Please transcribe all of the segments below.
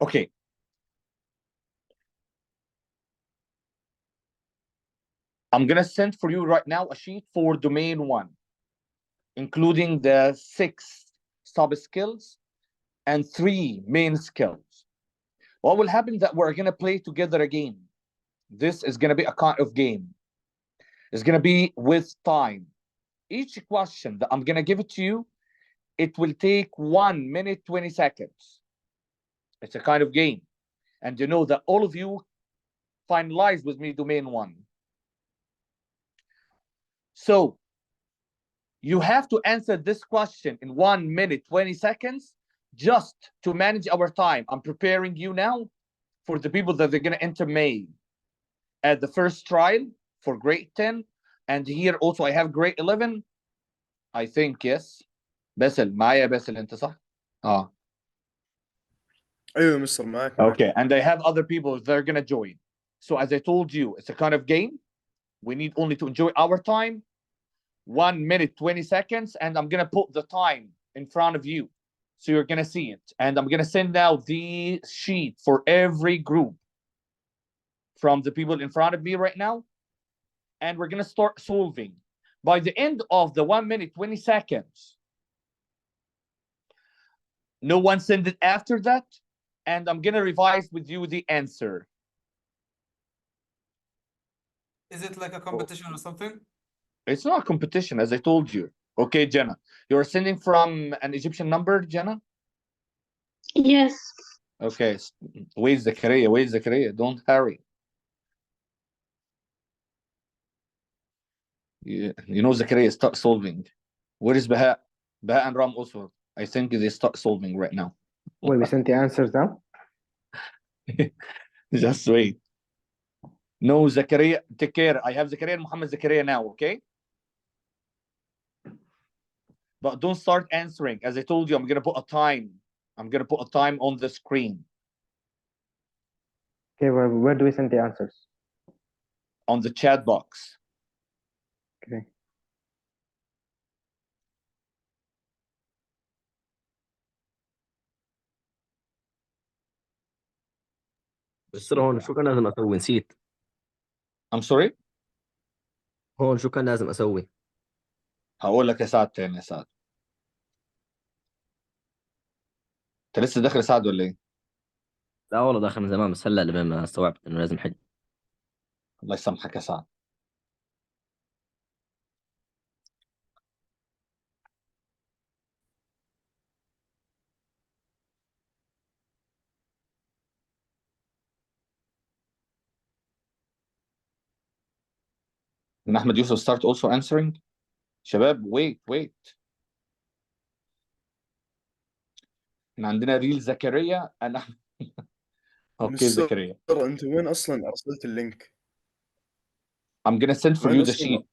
Okay. I'm gonna send for you right now a sheet for domain 1, including the 6 sub skills and 3 main skills. What will happen that we're gonna play together a game. This is gonna be a kind of game. It's gonna be with time. Each question that I'm gonna give it to you, it will take 1 minute 20 seconds. It's a kind of game. And you know that all of you finalize with me domain 1. So you have to answer this question in 1 minute 20 seconds just to manage our time. I'm preparing you now for the people that they're going to enter May at the first trial for grade 10. And here also I have grade 11. I think, yes. باسل معايا باسل انت صح؟ ايوه مستر معاك. Okay, and I have other people that are going to join. So as I told you, it's a kind of game. We need only to enjoy our time. 1 minute 20 seconds, and I'm gonna put the time in front of you so you're gonna see it. And I'm gonna send out the sheet for every group from the people in front of me right now, and we're gonna start solving. By the end of the 1 minute 20 seconds, no one send it after that, and I'm gonna revise with you the answer. Is it like a competition or something? It's not a competition, as I told you. Okay, Jenna, you're sending from an Egyptian number, Jenna? Yes. Okay, wait, Zakaria, wait, Zakaria, don't hurry. You know, Zakaria, start solving. Where is Baha? Baha and Ram also. I think they start solving right now. Wait, we sent the answers now? Just wait. No, Zakaria, take care. I have Zakaria and Muhammad Zakaria now, okay? But don't start answering. As I told you, I'm going to put a time. I'm going to put a time on the screen. Okay, where do we send the answers? On the chat box. Okay. بس هون شو كان لازم اسوي؟ نسيت. I'm sorry? هون شو كان لازم اسوي؟ هقول لك يا سعد تاني يا سعد. انت لسه داخل يا سعد ولا ايه؟ لا والله داخل من زمان، بس هلا لما ما استوعبت انه لازم حل. الله يسامحك يا سعد. And Ahmed Yusuf start also answering. شباب wait. احنا عندنا ريل زكريا انا اوكي زكريا. انت وين اصلا ارسلت اللينك؟ I'm gonna send for وين you the أصلاً؟ sheet.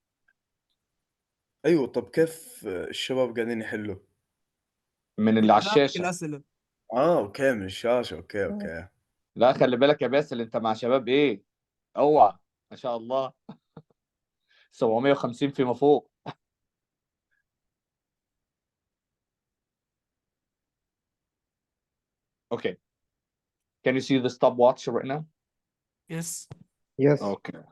ايوه طب كيف الشباب قاعدين يحلوا؟ من اللي على جرافيك الشاشة. الأسئلة. اوكي من الشاشة. اوكي لا خلي بالك يا باسل، انت مع شباب ايه؟ اوعى ما شاء الله. 750 فيما فوق. Okay. Can you see the stopwatch right now? Yes. Yes. Okay.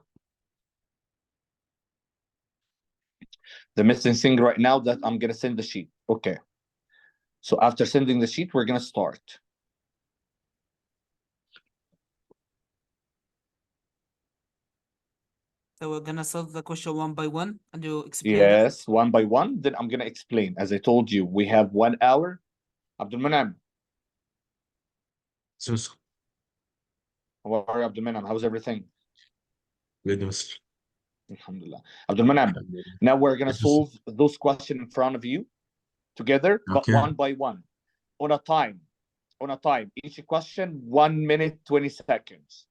The missing thing right now that I'm gonna send the sheet. Okay. So after sending the sheet, we're gonna start. So we're gonna solve the question one by one and you explain. Yes, one by one. Then I'm gonna explain. As I told you, we have 1 hour. Abdul Manam. So How are you, Abdul Manam? How's everything? good, Mr. Alhamdulillah. Abdul Manam, now we're gonna solve those questions in front of you together, but Okay. one by one, on a time. Each question 1 minute 20 seconds.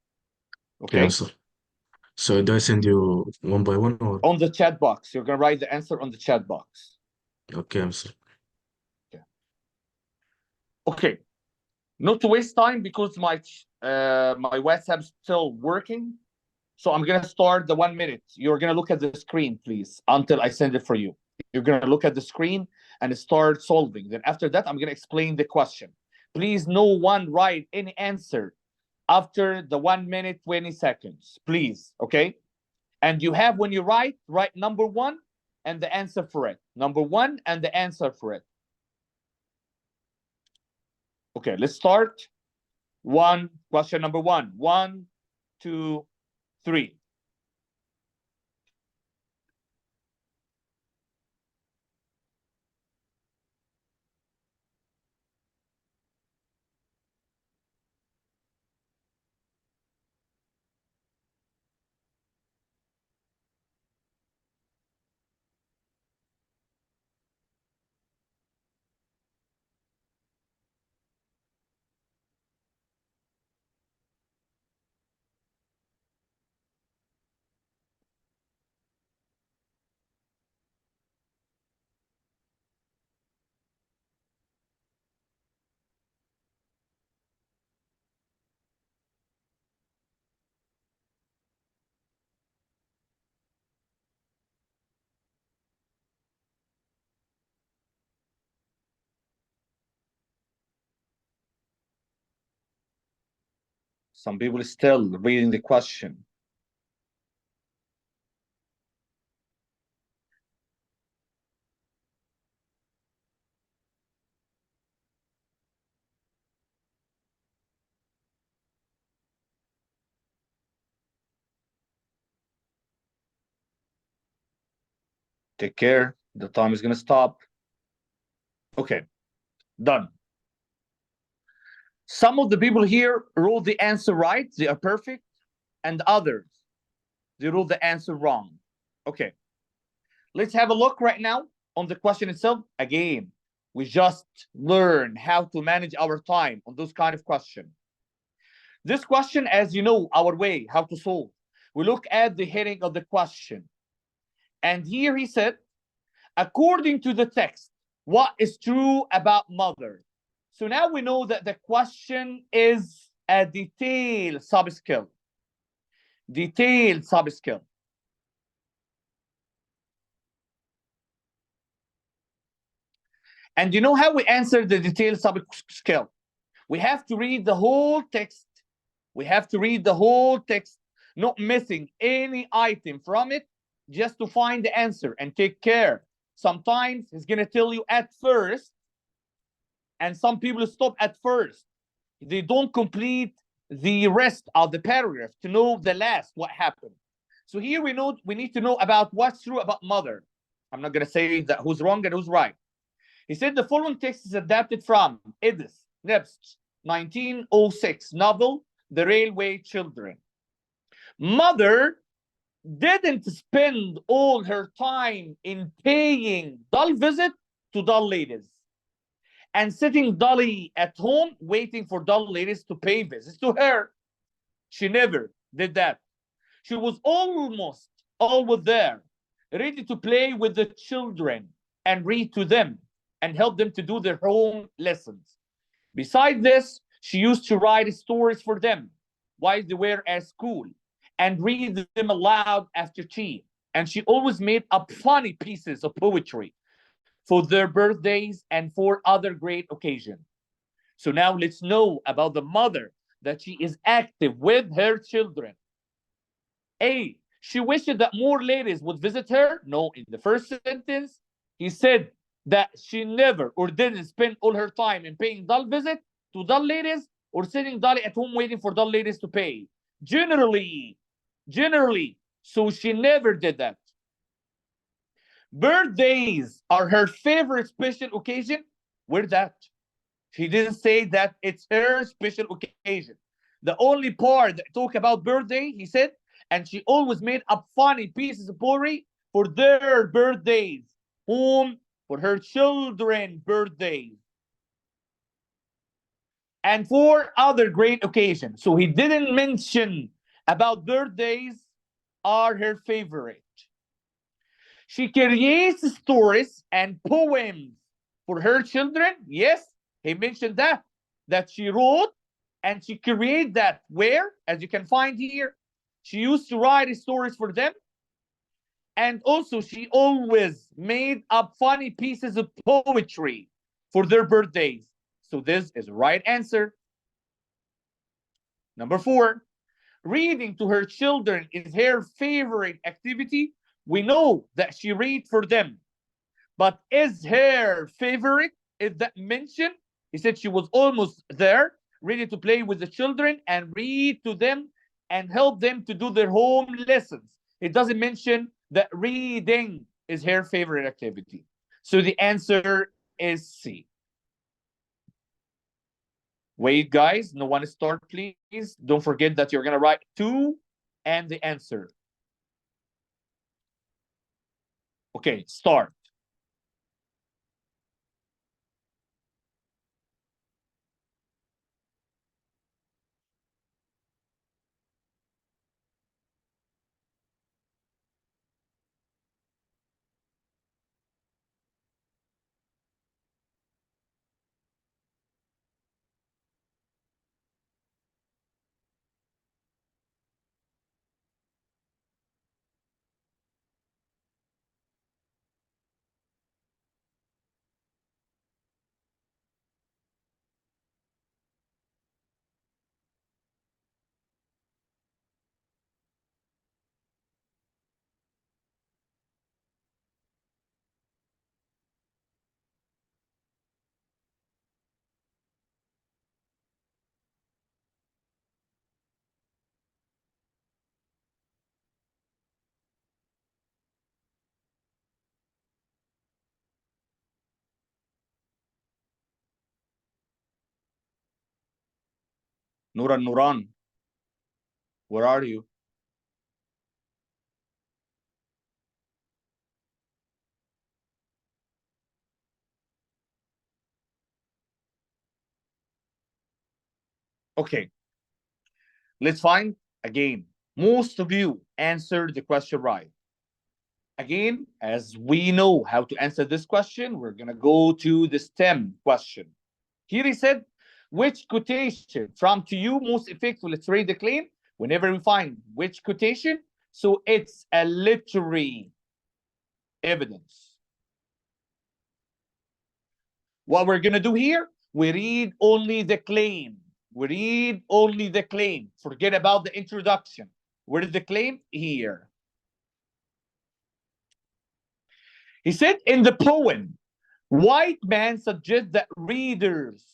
Okay. Yeah, sir. So do I send you one by one or? On the chat box, you're gonna write the answer on the chat box. Okay, Mr. Okay. Not to waste time because my WhatsApp's still working. So I'm gonna start the 1 minute. You're gonna look at the screen, please, until I send it for you. You're gonna look at the screen and start solving. Then after that, I'm gonna explain the question. Please, no one write any answer after the 1 minute, 20 seconds, please, okay? And you have, when you write number one and the answer for it. Number one and the answer for it. Okay, let's start. Question number one. 1, 2, 3. Some people still reading the question. Take care. The time is going to stop. Okay, done. Some of the people here wrote the answer right. They are perfect. And others, they wrote the answer wrong. Okay, let's have a look right now on the question itself. Again, we just learn how to manage our time on those kind of questions. This question, as you know, our way, how to solve. We look at the heading of the question. And here he said, according to the text, what is true about mother? So now we know that the question is a detailed sub-skill. Detailed sub-skill. And you know how we answer the detailed sub-skill? We have to read the whole text. We have to read the whole text, not missing any item from it, just to find the answer and take care. Sometimes he's going to tell you at first, and some people stop at first. They don't complete the rest of the paragraph to know the last, what happened. So here we need to know about what's true about mother. I'm not going to say that who's wrong and who's right. He said the following text is adapted from Edith Nebst's 1906 novel, The Railway Children. Mother didn't spend all her time in paying dull visit to dull ladies and sitting dully at home waiting for dull ladies to pay visits to her. She never did that. She was almost always there, ready to play with the children and read to them and help them to do their home lessons. Besides this, she used to write stories for them while they were at school and read them aloud after tea. And she always made up funny pieces of poetry for their birthdays and for other great occasions. So now let's know about the mother, that she is active with her children. A, she wished that more ladies would visit her. No, in the first sentence, he said that she never or didn't spend all her time in paying dull visit to dull ladies or sitting dully at home waiting for dull ladies to pay. Generally, so she never did that. Birthdays are her favorite special occasion. Where that? She didn't say that it's her special occasion. The only part that talk about birthday, he said, and she always made up funny pieces of poetry for their birthdays. Whom? For her children's birthdays. And for other great occasions. So he didn't mention about birthdays are her favorite. She creates stories and poems for her children. Yes, he mentioned that she wrote and she created that. Where? As you can find here, she used to write stories for them. And also she always made up funny pieces of poetry for their birthdays. So this is the right answer. Number 4, reading to her children is her favorite activity. We know that she read for them, but is her favorite, is that mentioned? He said she was almost there, ready to play with the children and read to them and help them to do their home lessons. It doesn't mention that reading is her favorite activity. So the answer is C. Wait, guys, no one start, please. Don't forget that you're gonna write 2 and the answer. Okay, start. Nuran, where are you? Okay, let's find again. Most of you answered the question right. Again, as we know how to answer this question, we're gonna go to the STEM question. Here he said, which quotation from to you most effective? Let's read the claim. Whenever we find which quotation, so it's a literary evidence. What we're gonna do here, we read only the claim. We read only the claim. Forget about the introduction. Where is the claim? Here. He said in the poem, white man suggests that readers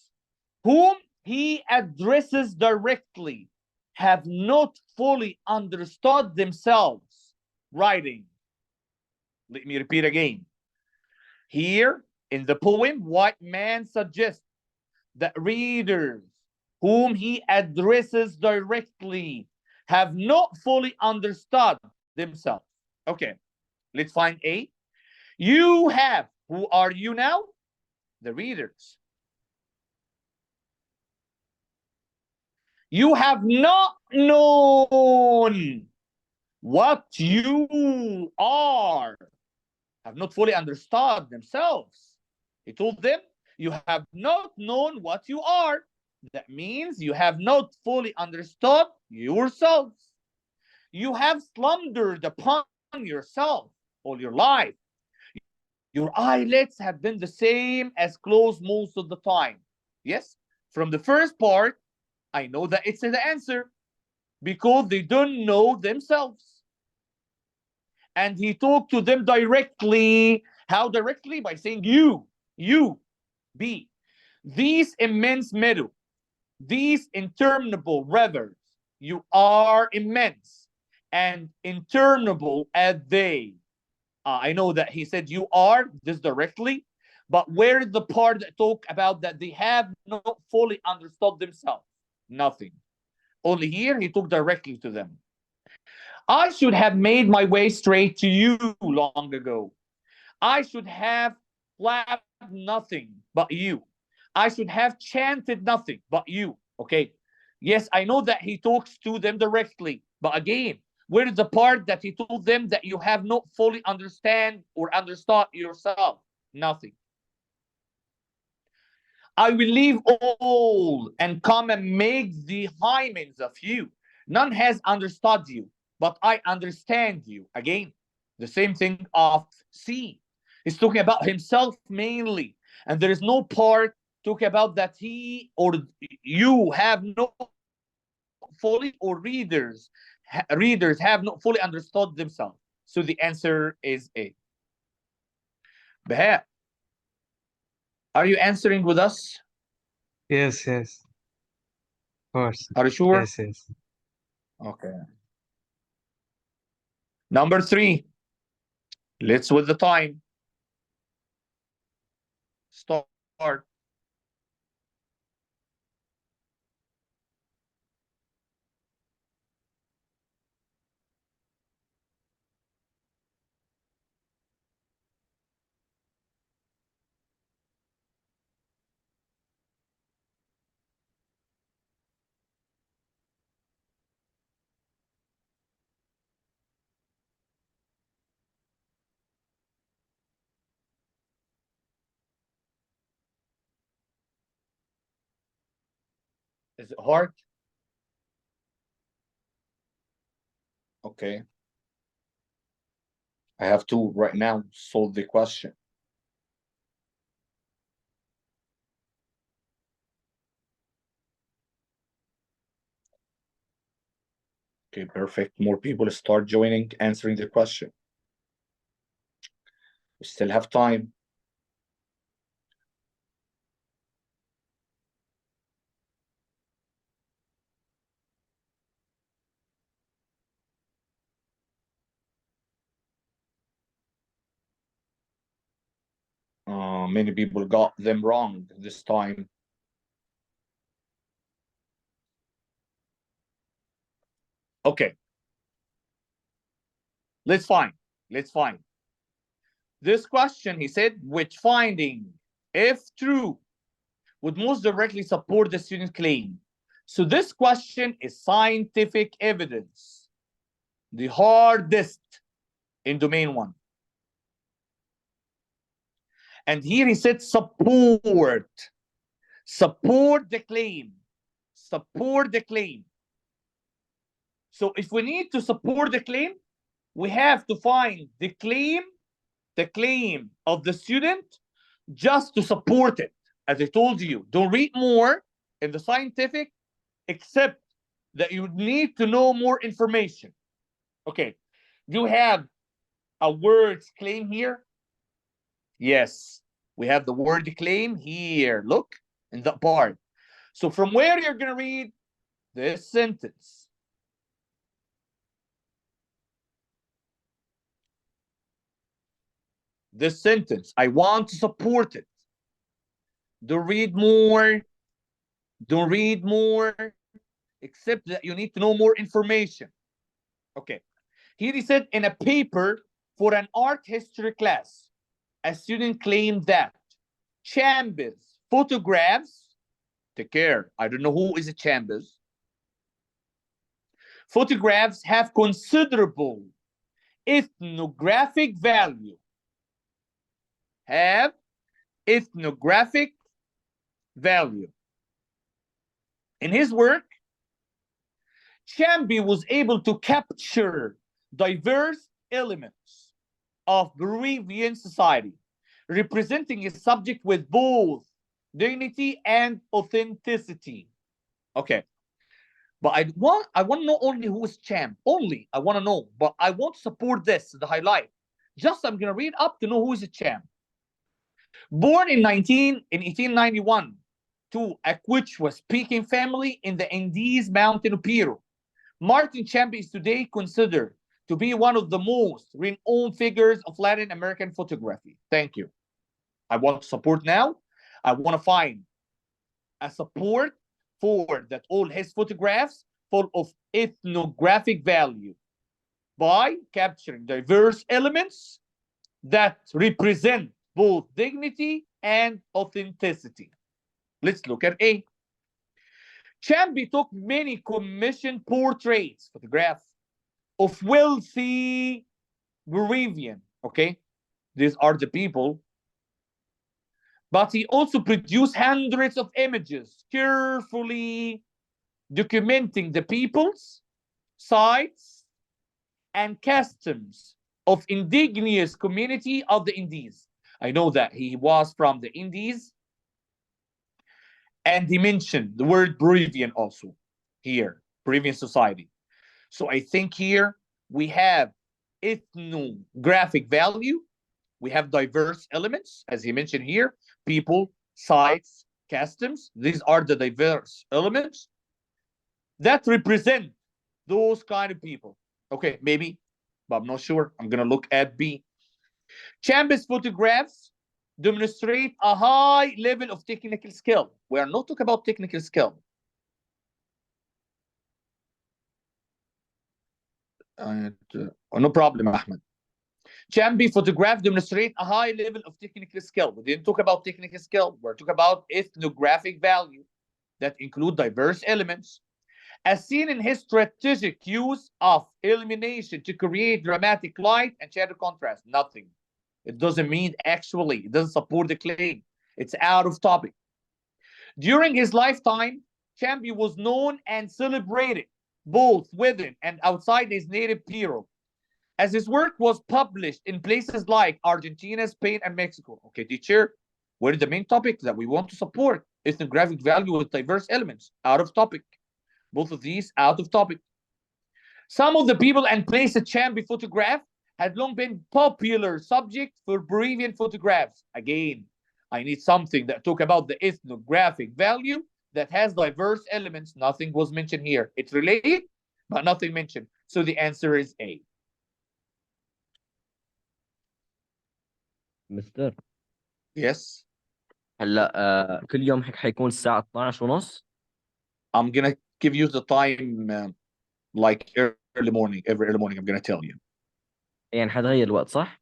whom he addresses directly have not fully understood themselves. Writing. Let me repeat again. Here in the poem, white man suggests that readers whom he addresses directly have not fully understood themselves. Okay, let's find A. You have, who are you now? The readers. You have not known what you are, have not fully understood themselves. He told them, you have not known what you are. That means you have not fully understood yourselves. You have slumbered upon yourself all your life. Your eyelids have been the same as closed most of the time. Yes, from the first part, I know that it's the answer because they don't know themselves. And he talked to them directly. How directly? By saying you, B. These immense meadow, these interminable rivers, you are immense and interminable as they. I know that he said you are this directly, but where is the part that talk about that they have not fully understood themselves? Nothing. Only here he talked directly to them. I should have made my way straight to you long ago. I should have clapped nothing but you. I should have chanted nothing but you. Okay. Yes, I know that he talks to them directly, but again, where is the part that he told them that you have not fully understand or understood yourself? Nothing. I will leave all and come and make the hymens of you. None has understood you, but I understand you. Again, the same thing of C. He's talking about himself mainly, and there is no part talk about that he or you have not fully, or readers have not fully understood themselves. So the answer is A. Baha, are you answering with us? Yes, yes. Of course. Are you sure? Yes, yes. Okay. Number 3. Let's with the time. Start. Is it hard? Okay. I have to right now solve the question. Okay, perfect. More people start joining, answering the question. We still have time. Many people got them wrong this time. Okay. Let's find. This question, he said, which finding, if true, would most directly support the student claim. So this question is scientific evidence, the hardest in domain 1. And here he said support the claim. So if we need to support the claim, we have to find the claim of the student just to support it. As I told you, don't read more in the scientific, except that you need to know more information. Okay, do you have a word claim here? Yes, we have the word claim here. Look in that part. So from where you're going to read this sentence? This sentence, I want to support it. Don't read more, except that you need to know more information. Okay, here he said, in a paper for an art history class, a student claimed that Chambers photographs, take care, I don't know who is a Chambers, photographs have considerable ethnographic value. In his work, Chambers was able to capture diverse elements of Peruvian society, representing a subject with both dignity and authenticity. Okay, but I want to know only who is Cham. Only I want to know, but I want to support this, the highlight. Just I'm gonna read up to know who is a Cham. Born in 1891 to a Quechua-speaking family in the Andes mountain of Peru, Martin Chambers is today considered to be one of the most renowned figures of Latin American photography. Thank you. I want to support now. I want to find a support for that all his photographs full of ethnographic value by capturing diverse elements that represent both dignity and authenticity. Let's look at A. Chambers took many commissioned portraits, photographs, of wealthy Peruvian, okay? These are the people. But he also produced hundreds of images, carefully documenting the peoples, sites, and customs of indigenous community of the Indies. I know that he was from the Indies, And he mentioned the word Peruvian also here, Peruvian society. So I think here we have ethnographic value. We have diverse elements, as he mentioned here, people, sites, customs. These are the diverse elements that represent those kind of people. Okay, maybe, but I'm not sure. I'm going to look at B. Chambe's photographs demonstrate a high level of technical skill. We are not talking about technical skill. No problem, Ahmed. Chambe photographs demonstrate a high level of technical skill. We didn't talk about technical skill. We're talking about ethnographic value that include diverse elements. As seen in his strategic use of illumination to create dramatic light and shadow contrast. Nothing. It doesn't mean actually. It doesn't support the claim. It's out of topic. During his lifetime, Chambe was known and celebrated both within and outside his native Peru, as his work was published in places like Argentina, Spain, and Mexico. Okay, teacher, what is the main topic that we want to support? Ethnographic value with diverse elements. Out of topic. Both of these out of topic. Some of the people and places Chambe photographed had long been popular subject for Peruvian photographs. Again, I need something that talk about the ethnographic value that has diverse elements. Nothing was mentioned here. It's related, but nothing mentioned. So the answer is A. مستر Yes. هلا كل يوم هيك حيكون الساعة 12:30. I'm gonna give you the time like early morning. Every early morning I'm gonna tell you. يعني حتغير الوقت صح؟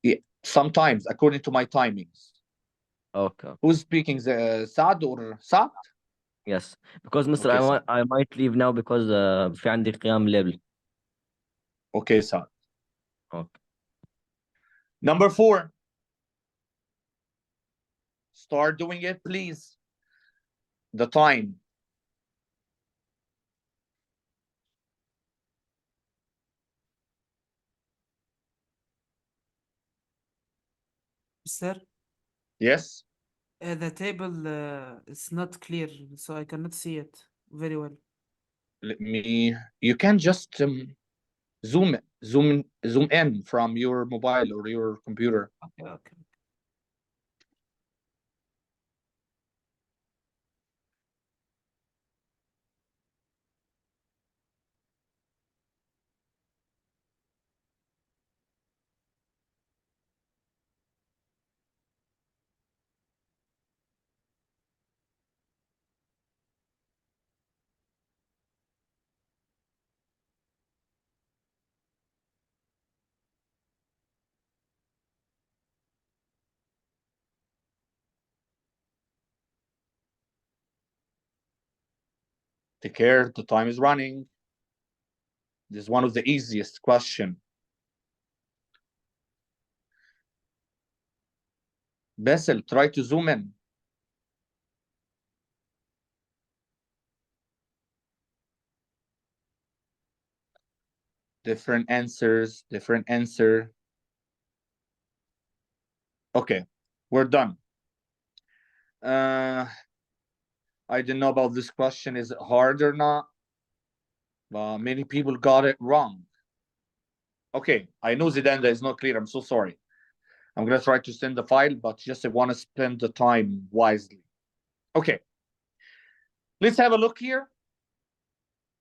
Yeah. Sometimes according to my timings. Okay. Who's speaking? Saad or Saad? Yes. Because Mr. Okay, I might leave now because في عندي قيام ليل. Okay, Saad. Okay. Number 4. Start doing it, please. The time. Sir, Yes. the table is not clear, so I cannot see it very well. Let me. You can just zoom in from your mobile or your computer. Okay, okay. Take care. The time is running. This is one of the easiest question. Basil, try to zoom in. Different answers, different answer. Okay, we're done. I didn't know about this question. Is it hard or not? But many people got it wrong. Okay, I know Zidanda is not clear. I'm so sorry. I'm gonna try to send the file, but just I want to spend the time wisely. Okay, let's have a look here.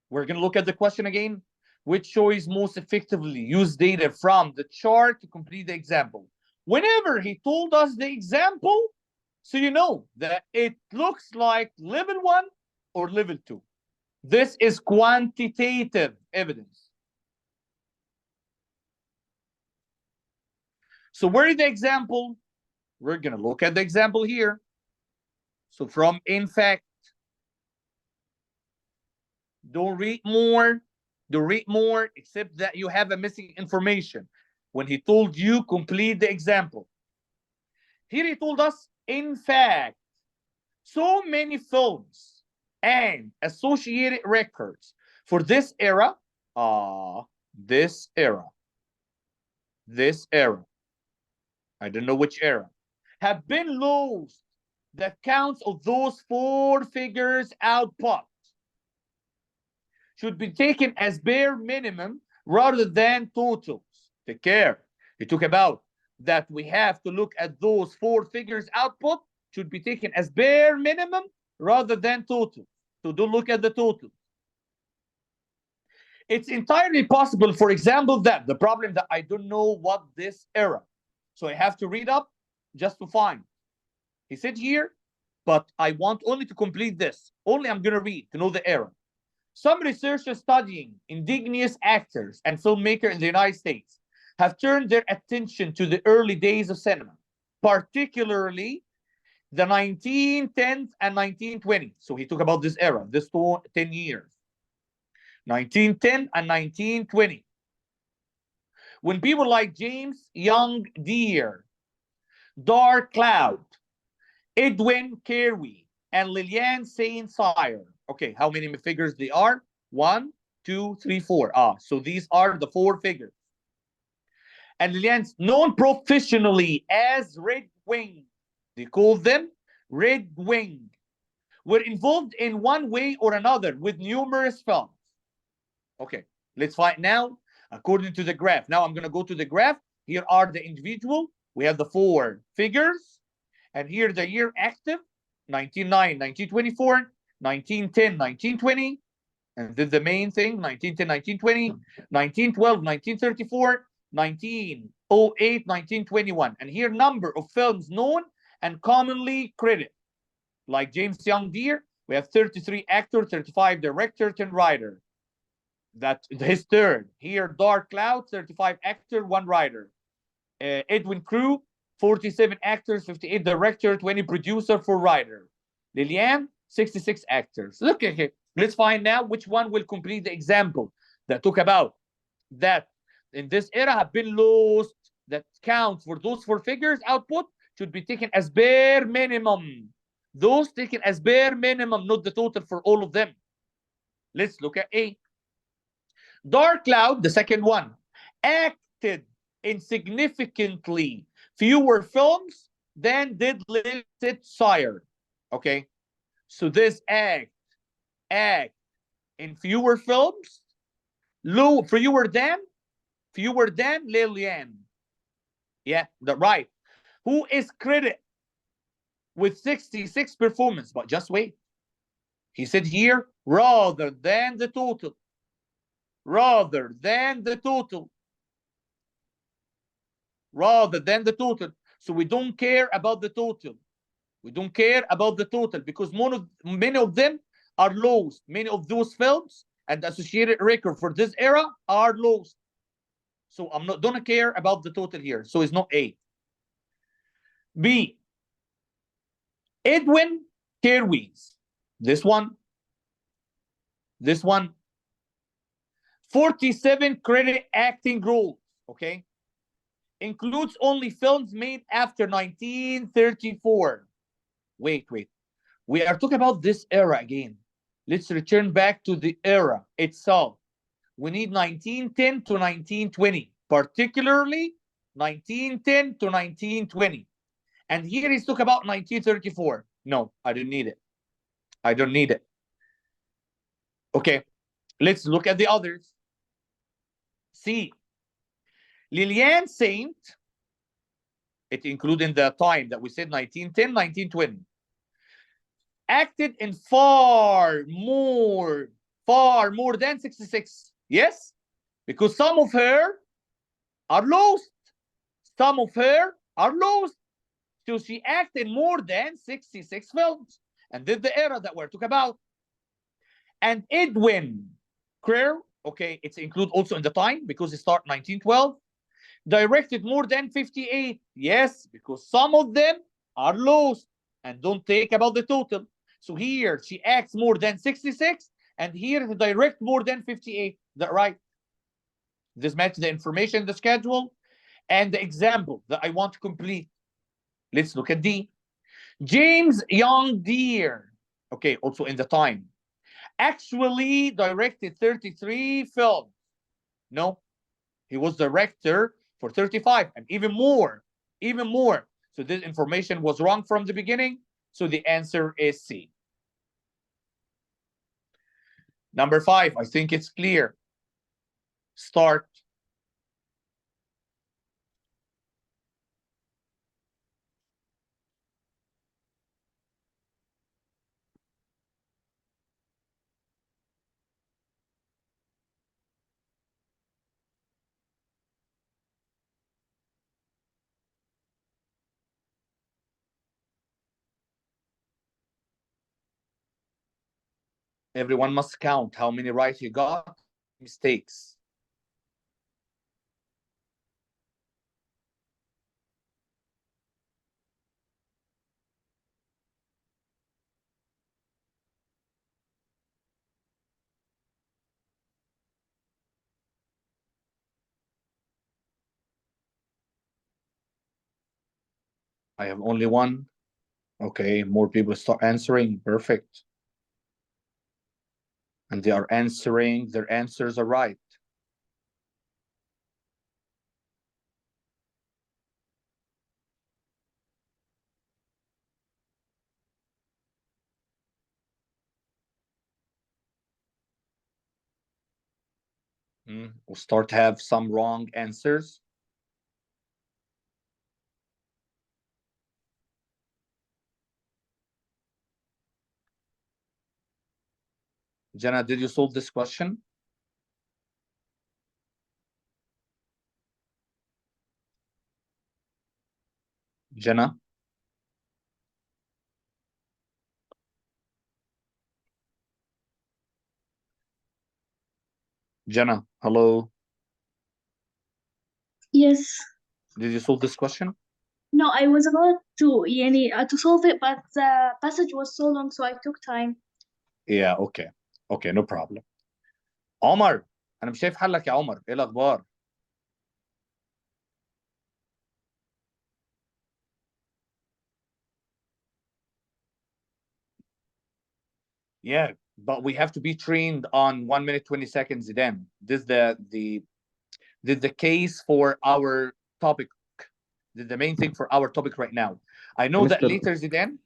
We're gonna look at the question again. Which choice most effectively use data from the chart to complete the example? Whenever he told us the example, so you know that it looks like level 1 or level 2. This is quantitative evidence. So where is the example? We're going to look at the example here. So from in fact, don't read more, except that you have a missing information. When he told you, complete the example. Here he told us, in fact, so many films and associated records for this era, this era, I don't know which era, have been lost the counts of those 4 figures output should be taken as bare minimum rather than totals. Take care. He talk about that we have to look at those 4 figures output should be taken as bare minimum rather than total. So don't look at the total. It's entirely possible, for example, that the problem that I don't know what this error. So I have to read up just to find. He said here, but I want only to complete this. Only I'm going to read to know the error. Some researchers studying indigenous actors and filmmakers in the United States have turned their attention to the early days of cinema, particularly the 1910s and 1920s. So he talked about this era, this 10 years. 1910 and 1920. When people like James Young Deere, Dark Cloud, Edwin Carey, and Lillian Saint Cyr. Okay, how many figures they are? 1, 2, 3, 4. So these are the 4 figures. And Lillian's known professionally as Red Wing. They call them Red Wing. Were involved in one way or another with numerous films. Okay, let's find now according to the graph. Now I'm going to go to the graph. Here are the individual. We have the 4 figures. And here the year active, 1909, 1924, 1910, 1920. And then the main thing, 1910, 1920, 1912, 1934, 1908, 1921. And here number of films known and commonly credited. Like James Young Deere, we have 33 actor, 35 director, 10 writer. That's his third. Here, Dark Cloud, 35 actor, 1 writer. Edwin Crew, 47 actors, 58 director, 20 producer, 4 writer. Lillian, 66 actors. Look at it. Let's find out which one will complete the example that talk about that in this era have been lost. That counts for those 4 figures output should be taken as bare minimum. Those taken as bare minimum, not the total for all of them. Let's look at A. Dark Cloud, the second one, acted in significantly fewer films than did Lillian Cyr. Okay, so this act in fewer films, fewer than Lillian. Yeah, that's right. Who is credited with 66 performance? But just wait. He said here, rather than the total. Rather than the total. Rather than the total. So we don't care about the total. We don't care about the total because many of them are lost. Many of those films and the associated record for this era are lost. So I'm not gonna care about the total here. So it's not A. B. Edwin Carey's. This one. 47 credit acting roles. Okay. Includes only films made after 1934. Wait. We are talking about this era again. Let's return back to the era itself. We need 1910 to 1920, particularly 1910 to 1920. And here he's talking about 1934. No, I don't need it. I don't need it. Okay, let's look at the others. C. Lillian Saint, it including the time that we said 1910, 1920, acted in far more than 66. Yes, because some of her are lost. Some of her are lost. So she acted more than 66 films. And this is the era that we're talking about. And Edwin Crew, okay, it's included also in the time because it started 1912. Directed more than 58. Yes, because some of them are lost and don't take about the total. So here she acts more than 66 and here to direct more than 58. Is that right? This matches the information, the schedule, and the example that I want to complete. Let's look at D. James Young Deere, okay, also in the time, actually directed 33 films. No, he was director for 35 and even more. So this information was wrong from the beginning. So the answer is C. Number 5, I think it's clear. Start. Everyone must count how many right you got, mistakes. I have only one. Okay, more people start answering. Perfect. And they are answering, their answers are right. We'll start to have some wrong answers. Jenna, did you solve this question? Jenna? Jenna, hello. Yes. Did you solve this question? No, I was about to to solve it, but the passage was so long, so I took time. Yeah, okay. Okay, no problem. عمر، أنا مش شايف حلك يا عمر، إيه الأخبار؟ Yeah, but we have to be trained on 1 minute 20 seconds then. This is the case for our topic. This is the main thing for our topic right now. I know that Mr. later, Zidane,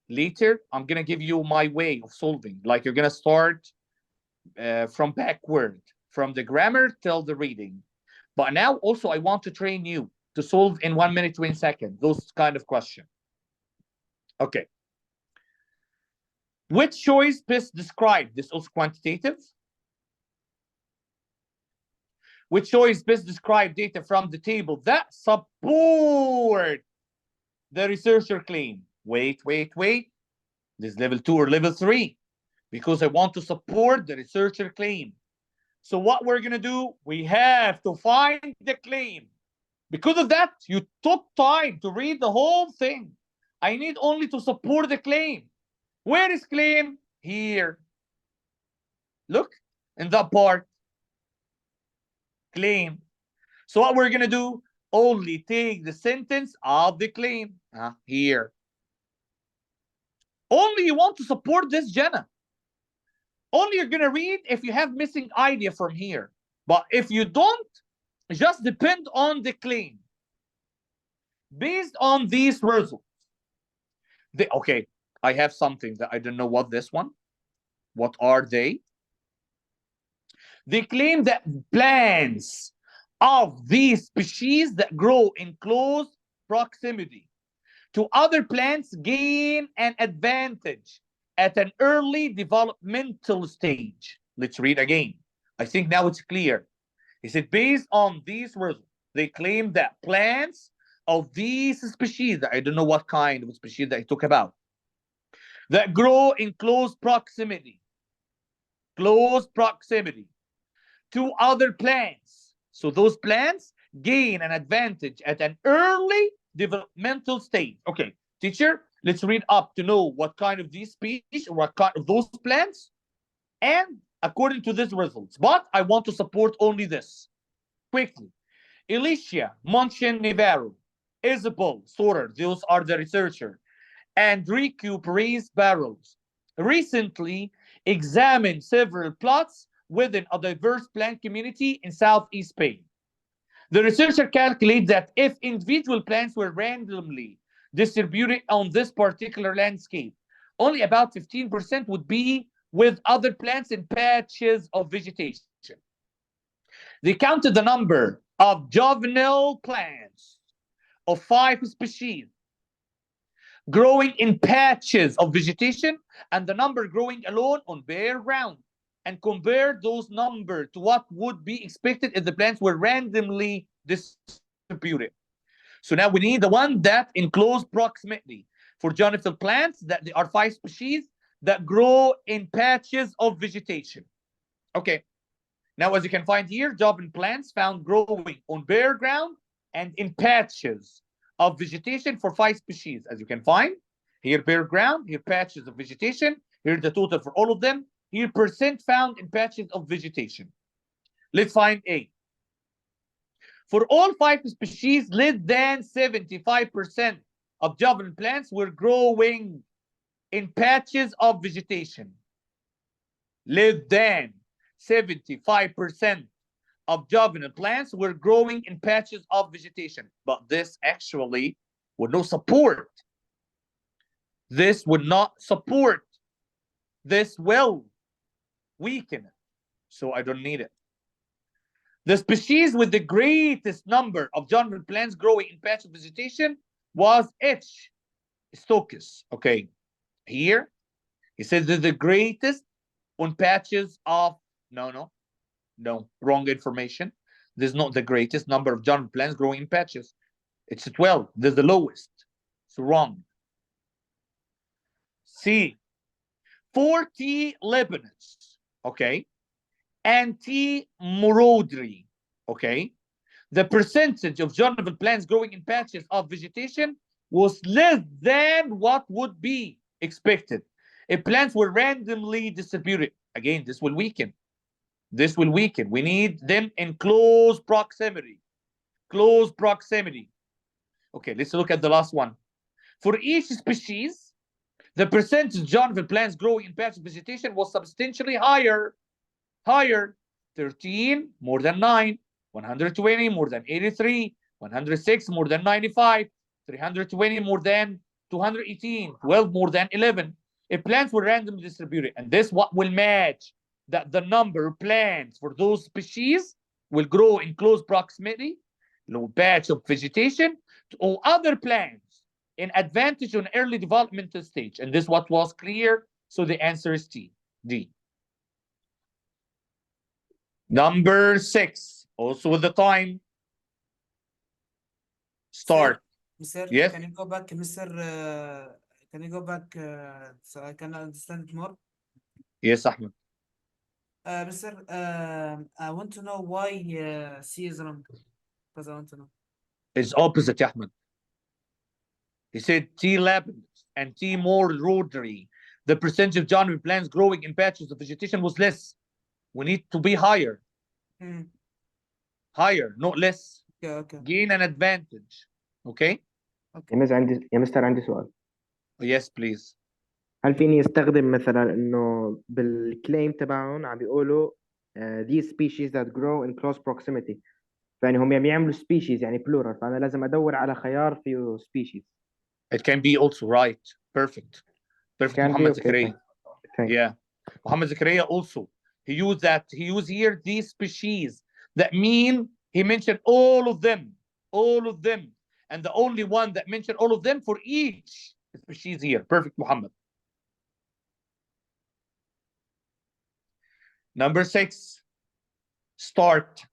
later I'm gonna give you my way of solving. Like you're gonna start from backward, from the grammar till the reading. But now also I want to train you to solve in 1 minute 20 seconds those kind of questions. Okay. Which choice best describe this also quantitative? Which choice best describe data from the table that support the researcher claim? Wait. This is level 2 or level 3 because I want to support the researcher claim. So what we're gonna do, we have to find the claim. Because of that, you took time to read the whole thing. I need only to support the claim. Where is claim? Here. Look, in that part. Claim. So what we're gonna do, only take the sentence of the claim. Here. Only you want to support this, Jenna. Only you're gonna read if you have missing idea from here. But if you don't, just depend on the claim. Based on these results. Okay, I have something that I don't know what this one. What are they? They claim that plants of these species that grow in close proximity to other plants gain an advantage at an early developmental stage. Let's read again. I think now it's clear. He said, based on these results, they claim that plants of these species, I don't know what kind of species that I talk about, that grow in close proximity to other plants. So those plants gain an advantage at an early developmental stage. Okay, teacher, let's read up to know what kind of these species or what kind of those plants and according to these results. But I want to support only this. Quickly. Alicia Monchen-Navarro, Isabel Sorer, those are the researcher, and Riku Perez-Barrows recently examined several plots within a diverse plant community in Southeast Spain. The researcher calculated that if individual plants were randomly distributed on this particular landscape. Only about 15% would be with other plants in patches of vegetation. They counted the number of juvenile plants of 5 species growing in patches of vegetation and the number growing alone on bare ground, and compared those numbers to what would be expected if the plants were randomly distributed. So now we need the one that in close proximity for juniper plants, that there are 5 species that grow in patches of vegetation. Okay. Now, as you can find here, juniper plants found growing on bare ground and in patches of vegetation for 5 species. As you can find here, bare ground, here patches of vegetation, here the total for all of them, here percent found in patches of vegetation. Let's find A. For all 5 species, less than 75% of juvenile plants were growing in patches of vegetation. Less than 75% of juvenile plants were growing in patches of vegetation. But this actually would not support. This would not support. This will weaken it. So I don't need it. The species with the greatest number of juvenile plants growing in patches of vegetation was H. Stochus. Okay. Here, he says that the greatest on patches of, no, wrong information. This is not the greatest number of juvenile plants growing in patches. It's 12. This is the lowest. So wrong. C. 40 Lebanese. Okay. And T. Morodri. Okay. The percentage of juvenile plants growing in patches of vegetation was less than what would be expected if plants were randomly distributed. Again, this will weaken. This will weaken. We need them in close proximity. Close proximity. Okay, let's look at the last one. For each species, the percentage of juvenile plants growing in patches of vegetation was substantially higher. 13 more than 9, 120 more than 83, 106 more than 95, 320 more than 218, 12 more than 11. If plants were randomly distributed, and this what will match that the number of plants for those species will grow in close proximity, low patch of vegetation, to all other plants in advantage on early developmental stage. And this what was clear. So the answer is D. Number 6, also with the time. Start. Mr. Yes. Can you go back, Mr. Can you go back so I can understand it more? Yes, Ahmed. Mr. I want to know why C is wrong. Because I want to know. It's opposite, Ahmed. He said T. Lebanese and T. Morodri. The percentage of juvenile plants growing in patches of vegetation was less. We need to be higher. Higher, not less. Okay. Gain an advantage. Okay? يا مستر عندي سؤال. Yes, please. هل فيني استخدم مثلا انه بالكليم تبعهم عم بيقولوا these species that grow in close proximity، فيعني هم يعملوا species يعني plural، فانا لازم ادور على خيار فيه species. It can be also right. Perfect. Can be, Muhammad okay, Zakaria. thanks. Yeah. Muhammad Zakaria also. He used here these species that mean he mentioned all of them. And the only one that mentioned all of them for each species here. Perfect, Muhammad. Number 6. Start.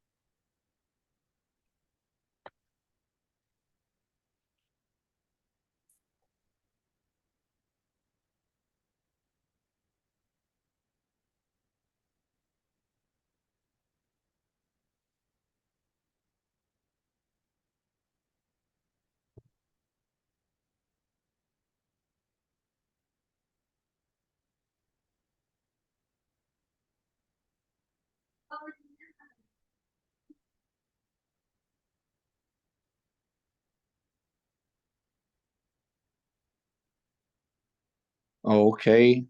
Okay.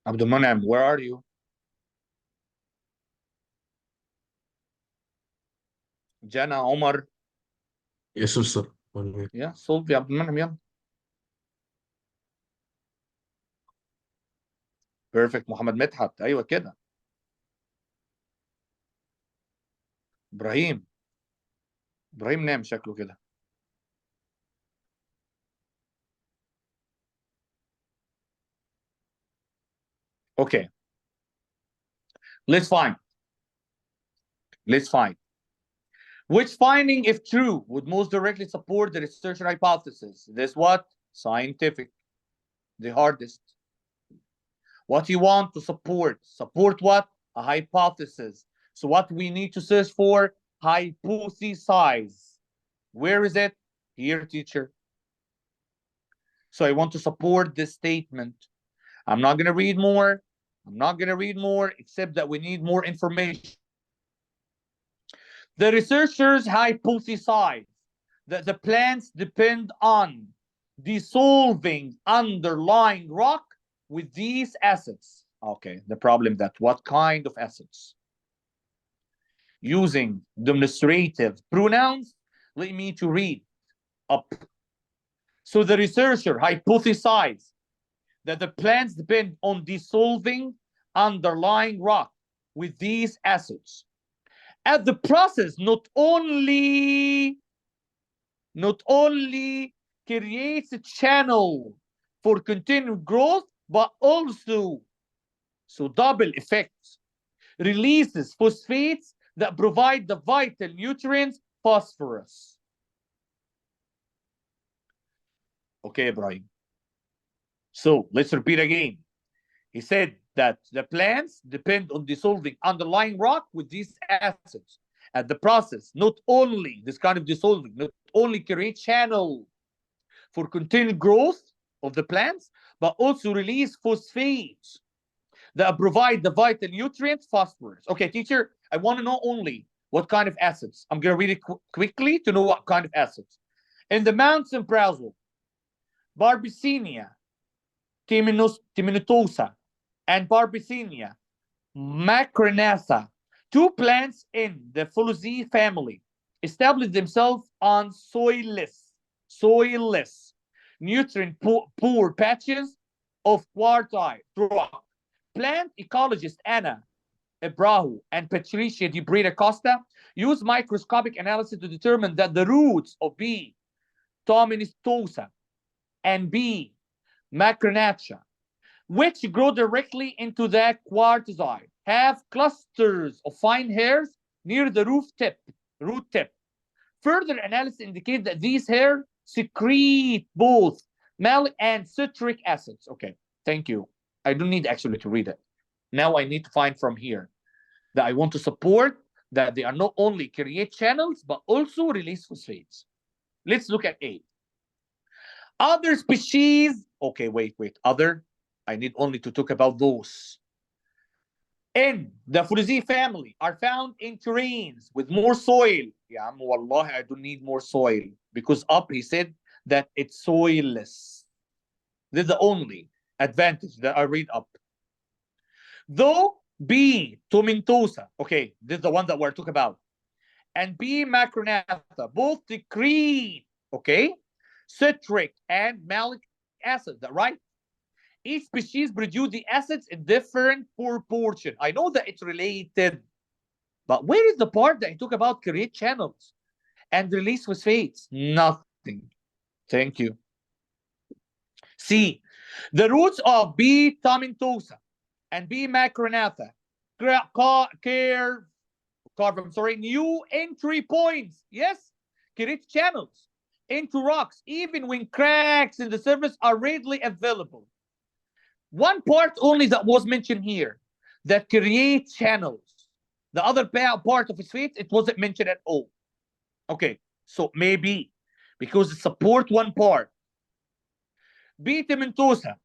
Abdul Mun'im, where are you? Jana, Omar. Yes, sir. 1 minute. Yeah, solve يا عبد المنعم يلا. Perfect. محمد مدحت. ايوه كده. ابراهيم نام شكله كده. Okay. Let's find. Which finding, if true, would most directly support the researcher hypothesis? This what? Scientific. The hardest. What you want to support? Support what? A hypothesis. So what we need to search for? Hypothesize. Where is it? Here, teacher. So I want to support this statement. I'm not going to read more. Except that we need more information. The researchers hypothesize that the plants depend on dissolving underlying rock with these acids. Okay, the problem that what kind of acids? Using demonstrative pronouns, let me to read up. So the researcher hypothesized that the plants depend on dissolving underlying rock with these acids. As the process not only creates a channel for continued growth, but also, so double effects, releases phosphates that provide the vital nutrients phosphorus. Okay, Ibrahim. So let's repeat again. He said that the plants depend on dissolving underlying rock with these acids. And the process, not only this kind of dissolving, not only create channel for continued growth of the plants, but also release phosphates that provide the vital nutrient phosphorus. Okay, teacher, I want to know only what kind of acids. I'm going to read it quickly to know what kind of acids. In the mountain browser, Barbicinia timinotosa and Barbicinia macronatha, two plants in the Phyllosea family, established themselves on soilless, nutrient-poor patches of quartile rock. Plant ecologist Anna Abreu and Patricia Di Breda Costa used microscopic analysis to determine that the roots of B. tomentosa and B. macronatha, which grow directly into the quartzite, have clusters of fine hairs near the root tip. Further analysis indicates that these hairs secrete both malic and citric acids. Okay, thank you. I don't need actually to read it. Now I need to find from here that I want to support that they are not only create channels, but also release phosphates. Let's look at A. Other species, okay, wait. Other, I need only to talk about those. In the Phyllosea family are found in terrains with more soil. Yeah, wallahi, I don't need more soil. Because up, he said that it's soilless. This is the only advantage that I read up. Though B. tomentosa, okay, this is the one that we're talking about, and B. macronatha, both secrete, okay, citric and malic acid, right? Each species produce the acids in different proportion. I know that it's related, but where is the part that I talk about create channels and release phosphates? Nothing. Thank you. C. The roots of B. tomentosa and B. macronatha carve new entry points. Yes, create channels into rocks, even when cracks in the surface are readily available. One part only that was mentioned here, that create channels. The other part of phosphates, it wasn't mentioned at all. Okay, so maybe because it support one part. B. tomentosa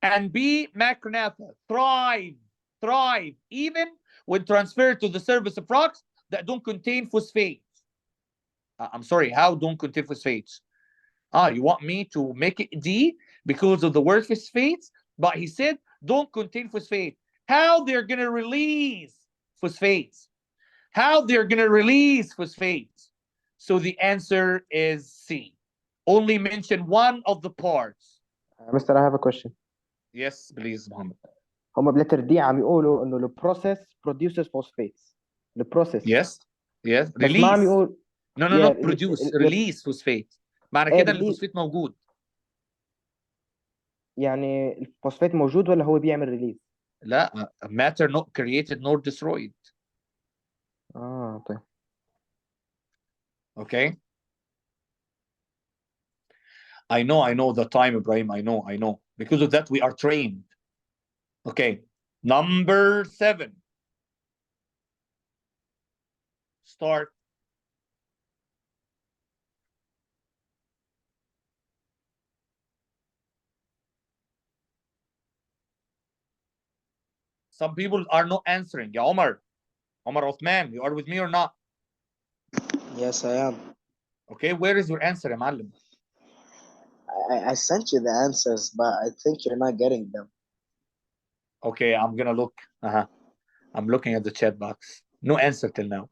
and B. macronatha thrive even when transferred to the surface of rocks that don't contain phosphates. I'm sorry, how don't contain phosphates? You want me to make it D because of the word phosphates? But he said don't contain phosphate. How they're going to release phosphates? How they're going to release phosphates? So the answer is C. Only mention one of the parts. Mr. I have a question. Yes, please, Muhammad. هم بلتر دي عم يقولوا انه البروسيس produces phosphates. البروسيس. Yes, yes. بس ما عم Release. يقول No, no, Yeah, not produce. Release phosphate. معنى كده ان release. الفوسفات موجود. يعني الفوسفات موجود ولا هو بيعمل ريليز؟ لا, matter not created nor destroyed. طيب. Okay. I know the time, Ibrahim. I know. Because of that, we are trained. Okay. Number 7. Start. Some people are not answering. Ya Omar. Omar Othman, you are with me or not? Yes, I am. Okay, where is your answer, ya معلم? I sent you the answers, but I think you're not getting them. Okay, I'm gonna look. I'm looking at the chat box. No answer till now.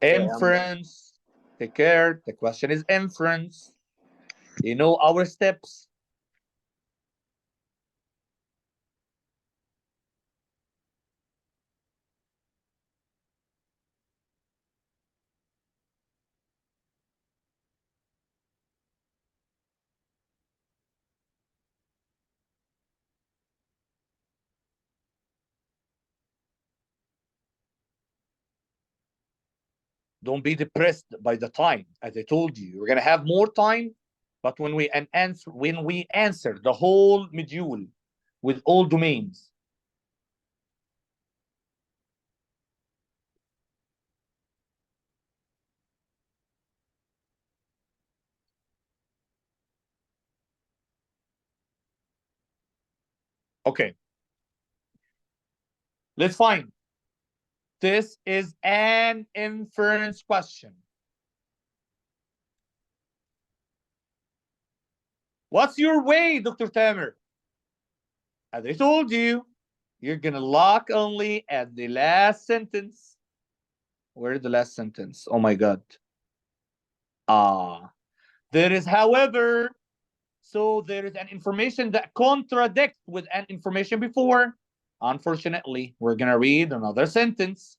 Inference. Take care. The question is inference. You know our steps. Don't be depressed by the time. As I told you, we're gonna have more time, but when we answer the whole module with all domains. Okay. Let's find. This is an inference question. What's your way, Dr. Tamer? As I told you, you're gonna look only at the last sentence. Where is the last sentence? Oh my God. There is, however, so there is an information that contradicts with an information before. Unfortunately, we're gonna read another sentence.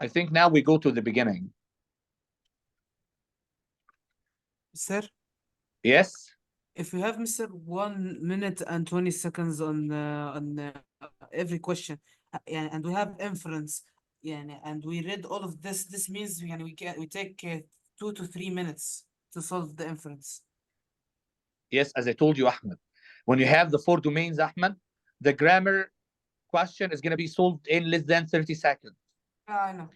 I think now we go to the beginning. Sir, Yes? if we have, Mr. 1 minute and 20 seconds on every question, and we have inference, and we read all of this, this means we take 2 to 3 minutes to solve the inference. Yes, as I told you, Ahmed. When you have the 4 domains, Ahmed, the grammar question is going to be solved in less than 30 seconds. I know.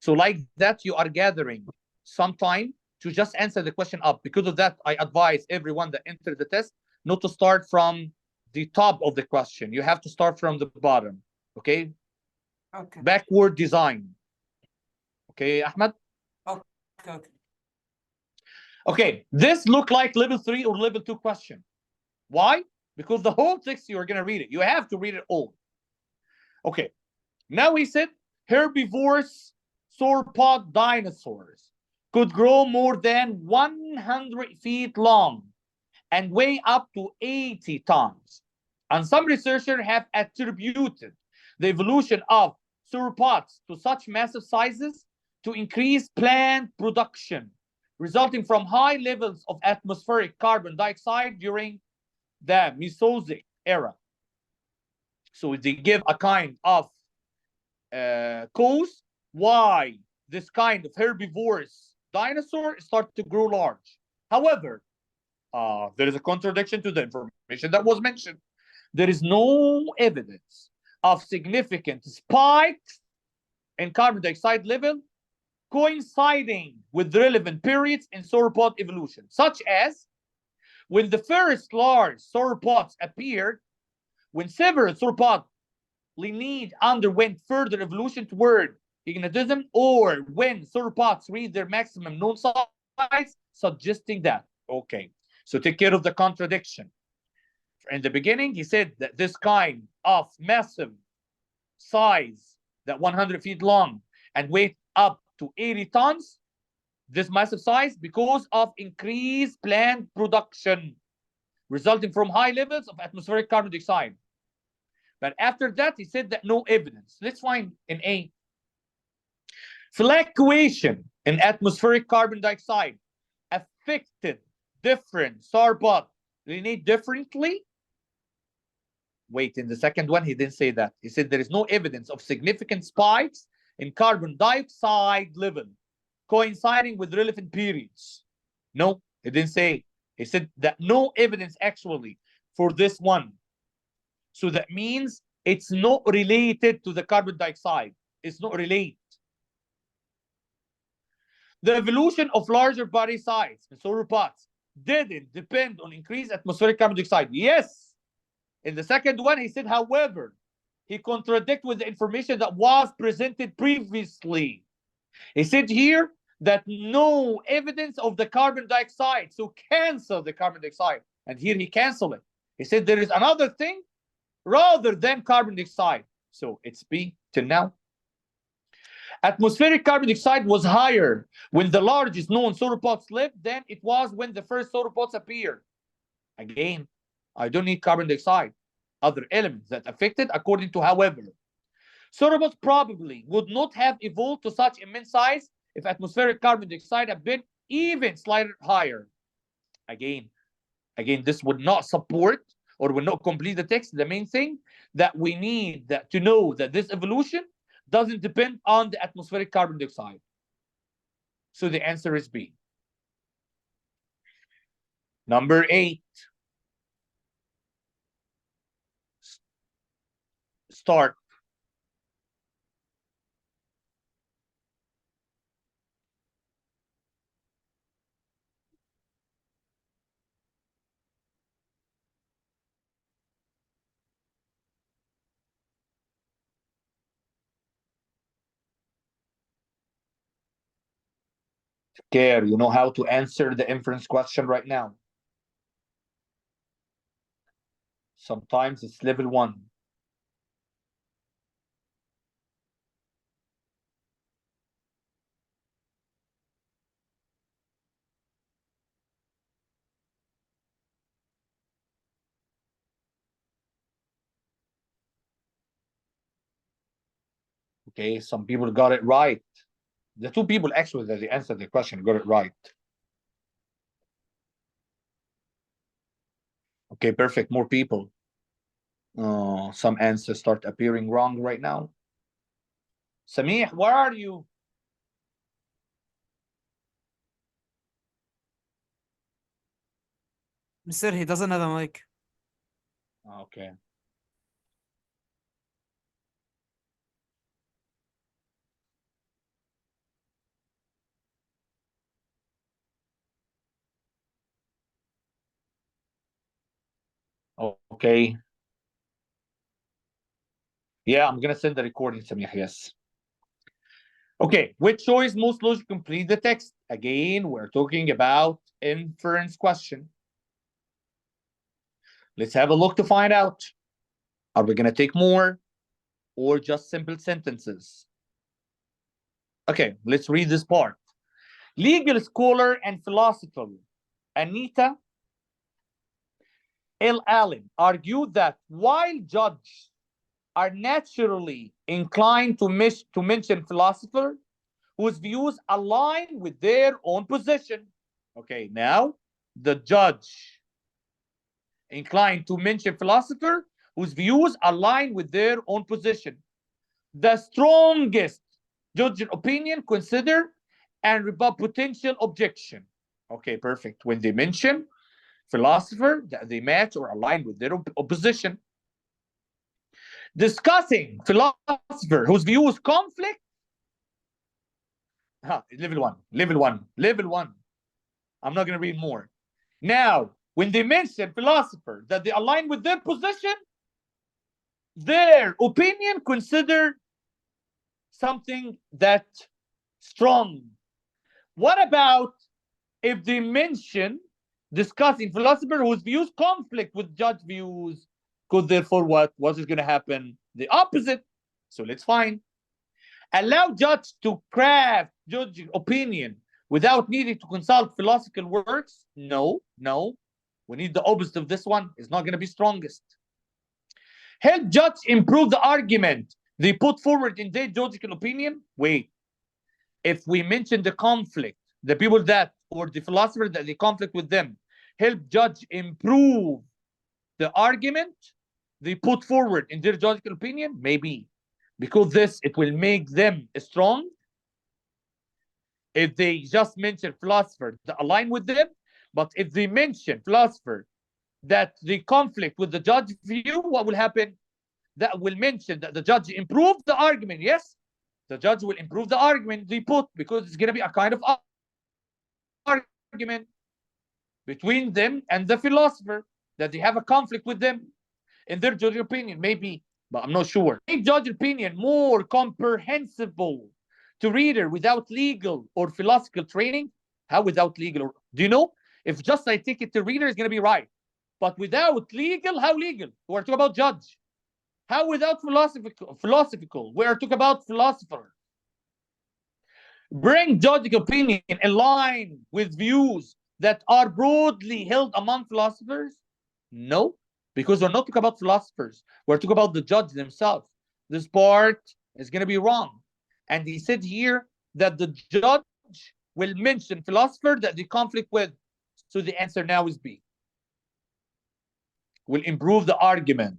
So like that, you are gathering some time to just answer the question up. Because of that, I advise everyone that enters the test not to start from the top of the question. You have to start from the bottom. Okay? Okay. Backward design. Okay, Ahmed? Okay. Okay, this look like level 3 or level 2 question. Why? Because the whole text, you are going to read it. You have to read it all. Okay, now he said herbivores, sauropod dinosaurs could grow more than 100 feet long and weigh up to 80 tons. And some researchers have attributed the evolution of sauropods to such massive sizes to increase plant production, resulting from high levels of atmospheric carbon dioxide during the Mesozoic era. So they give a kind of cause why this kind of herbivorous dinosaur start to grow large. However, there is a contradiction to the information that was mentioned. There is no evidence of significant spikes in carbon dioxide level coinciding with the relevant periods in sauropod evolution, such as when the first large sauropods appeared, when several sauropod lineage underwent further evolution toward iguanitism, or when sauropods reached their maximum known size, suggesting that. Okay, So take care of the contradiction. In the beginning, he said that this kind of massive size, that 100 feet long and weight up to 80 tons, this massive size because of increased plant production resulting from high levels of atmospheric carbon dioxide. But after that, he said that no evidence. Let's find in A. Fluctuation in atmospheric carbon dioxide affected different sauropod lineate differently. Wait, in the second one, he didn't say that. He said there is no evidence of significant spikes in carbon dioxide level coinciding with relevant periods. No, he didn't say. He said that no evidence actually for this one. So that means it's not related to the carbon dioxide. It's not related. The evolution of larger body size in sauropods didn't depend on increased atmospheric carbon dioxide. Yes. In the second one, he said, however, he contradicted with the information that was presented previously. He said here that no evidence of the carbon dioxide, so cancel the carbon dioxide. And here he canceled it. He said there is another thing rather than carbon dioxide. So it's B till now. Atmospheric carbon dioxide was higher when the largest known sauropods lived than it was when the first sauropods appeared. Again, I don't need carbon dioxide. Other elements that affected according to however. Sauropods probably would not have evolved to such immense size if atmospheric carbon dioxide had been even slightly higher. Again, this would not support or will not complete the text. The main thing that we need to know that this evolution doesn't depend on the atmospheric carbon dioxide. So the answer is B. Number 8. Start. Care, you know how to answer the inference question right now. Sometimes it's level 1. Okay, some people got it right. The 2 people actually that they answered the question got it right. Okay, perfect. More people. Some answers start appearing wrong right now. Samih, where are you? Mister, he doesn't have a mic. Okay. Okay. Yeah, I'm gonna send the recording, Samih, yes. Okay, which choice most logically complete the text? Again, we're talking about inference question. Let's have a look to find out. Are we gonna take more or just simple sentences? Okay, let's read this part. Legal scholar and philosopher Anita L. Allen argued that while judges are naturally inclined to mention philosophers whose views align with their own position. Okay, now the judge inclined to mention philosopher whose views align with their own position. The strongest judge opinion consider and rebut potential objection. Okay, perfect. When they mention philosopher that they match or align with their opposition. Discussing philosopher whose views conflict. Level 1. I'm not going to read more. Now, when they mention philosopher that they align with their position, their opinion consider something that strong. What about if they mention discussing philosopher whose views conflict with judge views. Because therefore what is going to happen? The opposite. So let's find. Allow judge to craft judge opinion without needing to consult philosophical works. No. We need the opposite of this one. It's not going to be strongest. Help judge improve the argument they put forward in their judicial opinion. Wait. If we mention the conflict, the people that, or the philosopher that they conflict with them, help judge improve the argument they put forward in their judicial opinion, maybe. Because this, it will make them strong. If they just mention philosopher that align with them, but if they mention philosopher that they conflict with the judge view, what will happen? That will mention that the judge improved the argument. Yes, the judge will improve the argument they put, because it's going to be a kind of argument between them and the philosopher that they have a conflict with them in their judge opinion, maybe, but I'm not sure. Make judge opinion more comprehensible to reader without legal or philosophical training. How without legal? Do you know? If just I take it to reader, it's going to be right. But without legal, how legal? We're talking about judge. How without philosophical? We're talking about philosopher. Bring judge opinion in line with views that are broadly held among philosophers? No, because we're not talking about philosophers. We're talking about the judge themselves. This part is going to be wrong. And he said here that the judge will mention philosopher that they conflict with. So the answer now is B. Will improve the argument.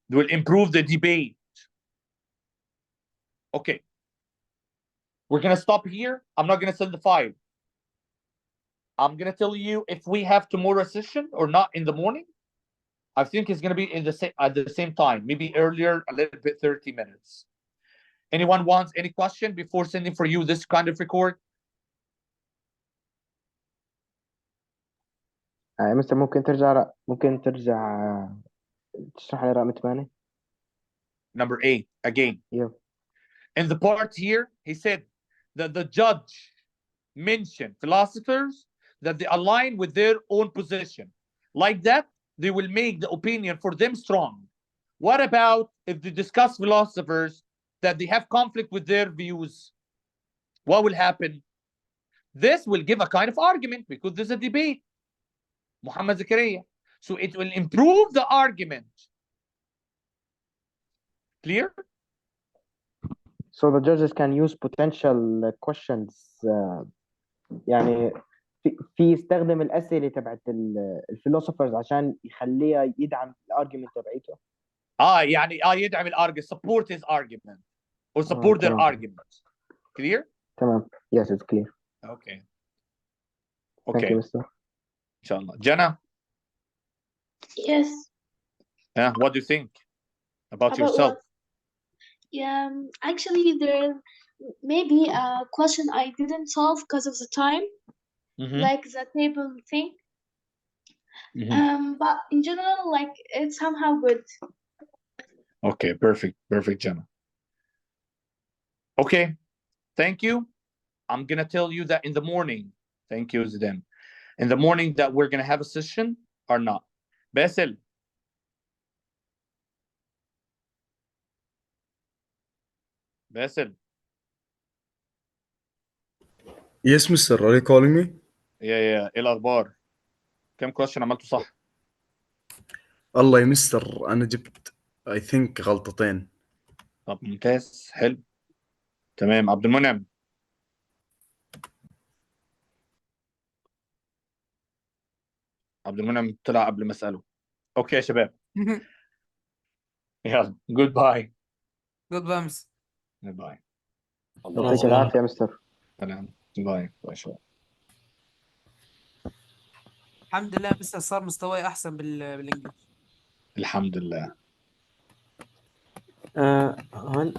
Will improve the debate. Okay. We're going to stop here. I'm not going to send the 5. I'm going to tell you if we have tomorrow session or not in the morning. I think it's going to be in the at the same time, maybe earlier, a little bit, 30 minutes. Anyone wants any question before sending for you this kind of record? مستر ممكن ترجع تشرح لي رقم 8. Number 8, again. Yeah. In the part here, he said that the judge mentioned philosophers that they align with their own position. Like that, they will make the opinion for them strong. What about if they discuss philosophers that they have conflict with their views? What will happen? This will give a kind of argument because there's a debate. Muhammad Zakaria. So it will improve the argument. Clear? So the judges can use potential questions يعني في يستخدم الأسئلة تبعت الفيلوسوفرز عشان يخليها يدعم الارجيومنت تبعيته. يعني يدعم الارجيومنت, support his argument or support their argument. Clear? تمام. Yes, it's clear. Okay. Thank you, Mr. Inshallah. Jana? Yes. What do you think about About yourself? what? Yeah, actually, there may be a question I didn't solve because of the time, like the table thing. But in general, like, it's somehow good. Okay, perfect, Jana. Okay, thank you. I'm gonna tell you that in the morning. Thank you, Zidane. In the morning that we're gonna have a session or not. Basil. Yes, mister. Are you calling me? Yeah. ايه الاخبار؟ كم question عملته صح؟ الله يا مستر انا جبت I think غلطتين. طب ممتاز، حلو. تمام. عبد المنعم. طلع قبل ما اساله. اوكي يا شباب. يلا goodbye. Goodbye, miss. Goodbye. يعطيك العافية يا مستر. سلام. باي شباب. الحمد لله مستر صار مستواي احسن بالانجليزي. الحمد لله. هون